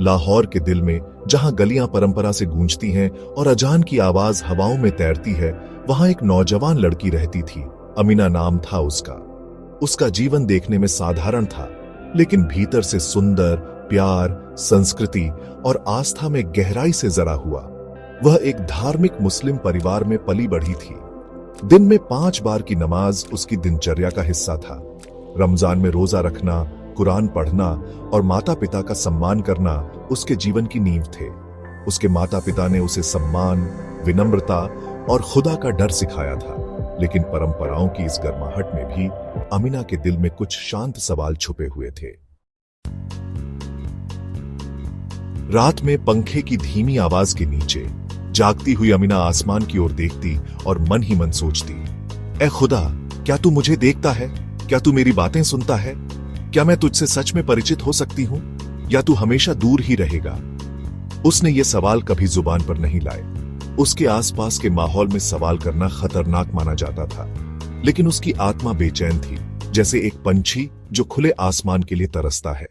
लाहौर के दिल में जहां गलियां परंपरा से गूंजती हैं और अजान की आवाज हवाओं में तैरती है, वहां एक नौजवान लड़की रहती थी। अमीना नाम था उसका। उसका जीवन देखने में साधारण था, लेकिन भीतर से सुंदर, प्यार, संस्कृति और आस्था में गहराई से जरा हुआ। वह एक धार्मिक मुस्लिम परिवार में पली बढ़ी थी। दिन में 5 बार की नमाज उसकी दिनचर्या का हिस्सा था। रमजान में रोजा रखना, कुरान पढ़ना और माता पिता का सम्मान करना उसके जीवन की नींव थे। उसके माता पिता ने उसे सम्मान, विनम्रता और खुदा का डर सिखाया था, लेकिन परंपराओं की इस गर्माहट में भी अमीना के दिल में कुछ शांत सवाल छुपे हुए थे। रात में पंखे की धीमी आवाज के नीचे जागती हुई अमीना आसमान की ओर देखती और मन ही मन सोचती, ऐ खुदा, क्या तू मुझे देखता है? क्या तू मेरी बातें सुनता है? क्या मैं तुझसे सच में परिचित हो सकती हूं, या तू हमेशा दूर ही रहेगा? उसने ये सवाल कभी जुबान पर नहीं लाए। उसके आसपास के माहौल में सवाल करना खतरनाक माना जाता था, लेकिन उसकी आत्मा बेचैन थी, जैसे एक पंछी जो खुले आसमान के लिए तरसता है।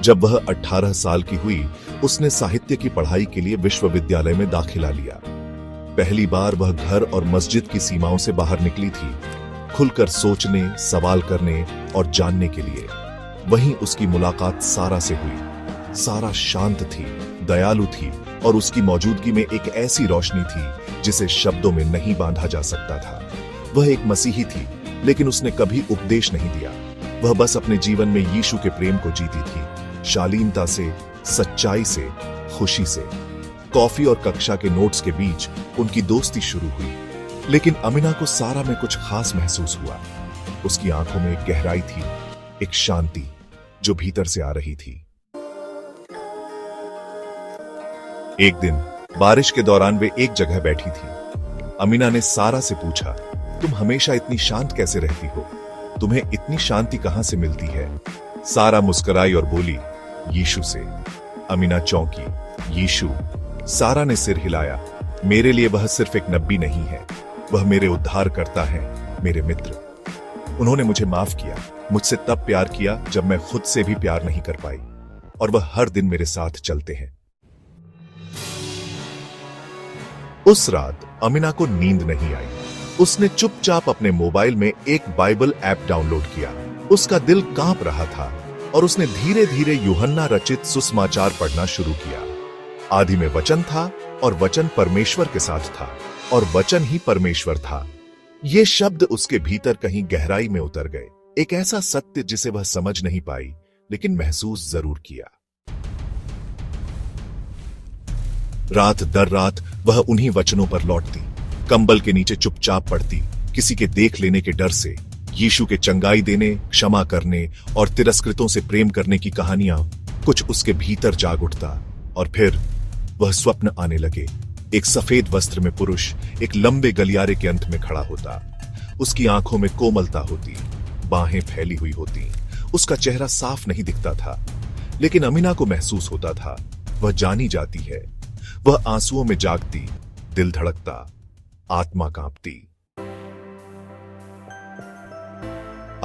जब वह 18 साल की हुई, उसने साहित्य की पढ़ाई के लिए विश्वविद्यालय में दाखिला लिया। पहली बार वह घर और मस्जिद की सीमाओं से बाहर निकली थी, खुलकर सोचने, सवाल करने और जानने के लिए। वहीं उसकी मुलाकात सारा से हुई। सारा शांत थी, दयालु थी और उसकी मौजूदगी में एक ऐसी रोशनी थी जिसे शब्दों में नहीं बांधा जा सकता था। वह एक मसीही थी, लेकिन उसने कभी उपदेश नहीं दिया। वह बस अपने जीवन में यीशु के प्रेम को जीती थी, शालीनता से, सच्चाई से, खुशी से। कॉफी और कक्षा के नोट्स के बीच उनकी दोस्ती शुरू हुई, लेकिन अमीना को सारा में कुछ खास महसूस हुआ। उसकी आंखों में एक गहराई थी, एक शांति जो भीतर से आ रही थी। एक दिन बारिश के दौरान वे एक जगह बैठी थी। अमीना ने सारा से पूछा, तुम हमेशा इतनी शांत कैसे रहती हो? तुम्हें इतनी शांति कहां से मिलती है? सारा मुस्कुराई और बोली, यीशु से। अमीना चौंकी, यीशु? सारा ने सिर हिलाया, मेरे लिए वह सिर्फ एक नबी नहीं है, वह मेरे उद्धार करता है, मेरे मित्र। उन्होंने मुझे माफ किया, मुझसे तब प्यार किया जब मैं खुद से भी प्यार नहीं कर पाई, और वह हर दिन मेरे साथ चलते हैं। उस रात अमीना को नींद नहीं आई। उसने चुपचाप अपने मोबाइल में एक बाइबल ऐप डाउनलोड किया। उसका दिल कांप रहा था और उसने धीरे धीरे यूहन्ना रचित सुसमाचार पढ़ना शुरू किया। आदि में वचन था और वचन परमेश्वर के साथ था और वचन ही परमेश्वर था। ये शब्द उसके भीतर कहीं गहराई में उतर गए, एक ऐसा सत्य जिसे वह समझ नहीं पाई, लेकिन महसूस जरूर किया। रात दर रात वह उन्हीं वचनों पर लौटती, कंबल के नीचे चुपचाप पढ़ती, किसी के देख लेने के डर से। यीशु के चंगाई देने, क्षमा करने और तिरस्कृतों से प्रेम करने की कहानियां कुछ उसके भीतर जाग उठता। और फिर वह स्वप्न आने लगे। एक सफेद वस्त्र में पुरुष एक लंबे गलियारे के अंत में खड़ा होता। उसकी आंखों में कोमलता होती, बाहें फैली हुई होती। उसका चेहरा साफ नहीं दिखता था, लेकिन अमीना को महसूस होता था वह जानी जाती है। वह आंसुओं में जागती, दिल धड़कता, आत्मा कांपती।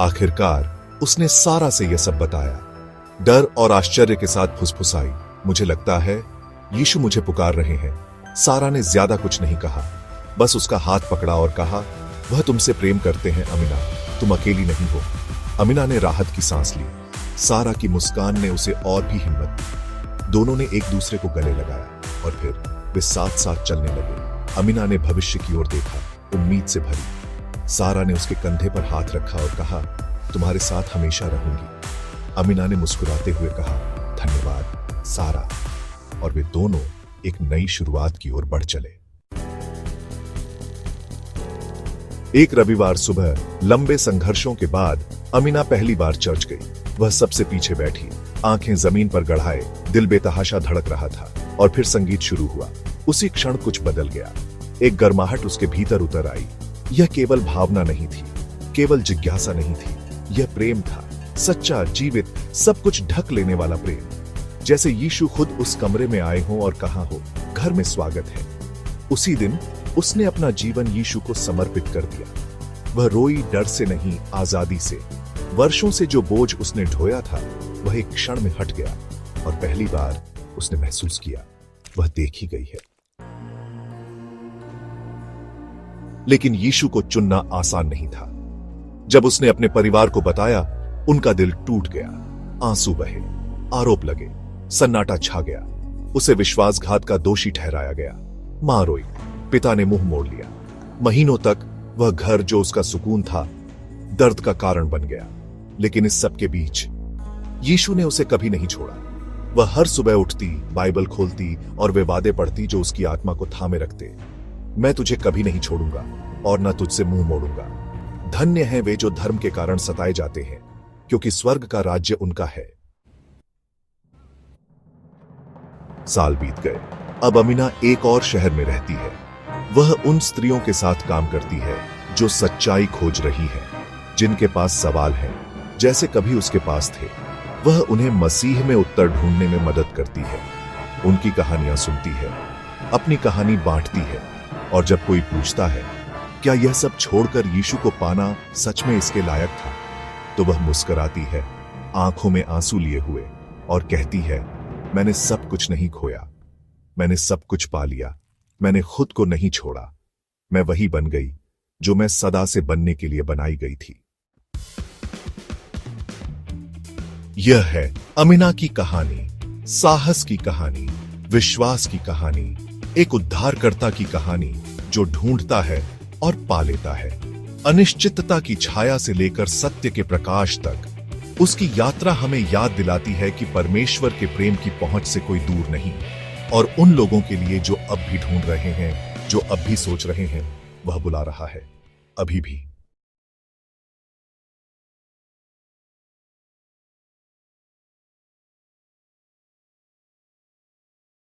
आखिरकार उसने सारा से यह सब बताया। डर और आश्चर्य के साथ फुसफुसाई, मुझे लगता है यीशु मुझे पुकार रहे हैं। सारा ने ज्यादा कुछ नहीं कहा, बस उसका हाथ पकड़ा और कहा, वह तुमसे प्रेम करते हैं अमीना, तुम अकेली नहीं हो। अमीना ने राहत की सांस ली। सारा की मुस्कान ने उसे और भी हिम्मत दी। दोनों ने एक दूसरे को गले लगाया और फिर वे साथ साथ चलने लगे। अमीना ने भविष्य की ओर देखा, उम्मीद से भरी। सारा ने उसके कंधे पर हाथ रखा और कहा, तुम्हारे साथ हमेशा रहूंगी। अमीना ने मुस्कुराते हुए कहा, धन्यवाद सारा। और वे दोनों एक नई शुरुआत की ओर बढ़ चले। एक रविवार सुबह लंबे संघर्षों के बाद अमीना पहली बार चर्च गई। वह सबसे पीछे बैठी, आंखें जमीन पर गड़ाए, दिल बेतहाशा धड़क रहा था। और फिर संगीत शुरू हुआ। उसी क्षण कुछ बदल गया। एक गर्माहट उसके भीतर उतर आई। यह केवल भावना नहीं थी, केवल जिज्ञासा नहीं थी, यह प्रेम था, सच्चा, जीवित, सब कुछ ढक लेने वाला प्रेम। जैसे यीशु खुद उस कमरे में आए हों और कहा हो, घर में स्वागत है। उसी दिन उसने अपना जीवन यीशु को समर्पित कर दिया। वह रोई डर से नहीं, आजादी से। वर्षों से जो बोझ उसने ढोया था वह एक क्षण में हट गया और पहली बार उसने महसूस किया वह देखी गई है। लेकिन यीशु को चुनना आसान नहीं था। जब उसने अपने परिवार को बताया, उनका दिल टूट गया, आंसू बहे, आरोप लगे, सन्नाटा छा गया। उसे विश्वासघात का दोषी ठहराया गया। मां रोई, पिता ने मुंह मोड़ लिया। महीनों तक वह घर जो उसका सुकून था, दर्द का कारण बन गया। लेकिन इस सब के बीच यीशु ने उसे कभी नहीं छोड़ा। वह हर सुबह उठती, बाइबल खोलती और वे वादे पढ़ती जो उसकी आत्मा को थामे रखते। मैं तुझे कभी नहीं छोड़ूंगा और न तुझसे मुंह मोड़ूंगा। धन्य हैं वे जो धर्म के कारण सताए जाते हैं, क्योंकि स्वर्ग का राज्य उनका है। साल बीत गए। अब अमीना एक और शहर में रहती है। वह उन स्त्रियों के साथ काम करती है जो सच्चाई खोज रही है, जिनके पास सवाल हैं जैसे कभी उसके पास थे। वह उन्हें मसीह में उत्तर ढूंढने में मदद करती है, उनकी कहानियां सुनती है, अपनी कहानी बांटती है। और जब कोई पूछता है क्या यह सब छोड़कर यीशु को पाना सच में इसके लायक था, तो वह मुस्कुराती है, आंखों में आंसू लिए हुए, और कहती है, मैंने सब कुछ नहीं खोया, मैंने सब कुछ पा लिया। मैंने खुद को नहीं छोड़ा। मैं वही बन गई जो मैं सदा से बनने के लिए बनाई गई थी। यह है अमीना की कहानी, साहस की कहानी, विश्वास की कहानी, एक उद्धारकर्ता की कहानी जो ढूंढता है और पा लेता है। अनिश्चितता की छाया से लेकर सत्य के प्रकाश तक उसकी यात्रा हमें याद दिलाती है कि परमेश्वर के प्रेम की पहुंच से कोई दूर नहीं। और उन लोगों के लिए जो अब भी ढूंढ रहे हैं, जो अब भी सोच रहे हैं, वह बुला रहा है, अभी भी।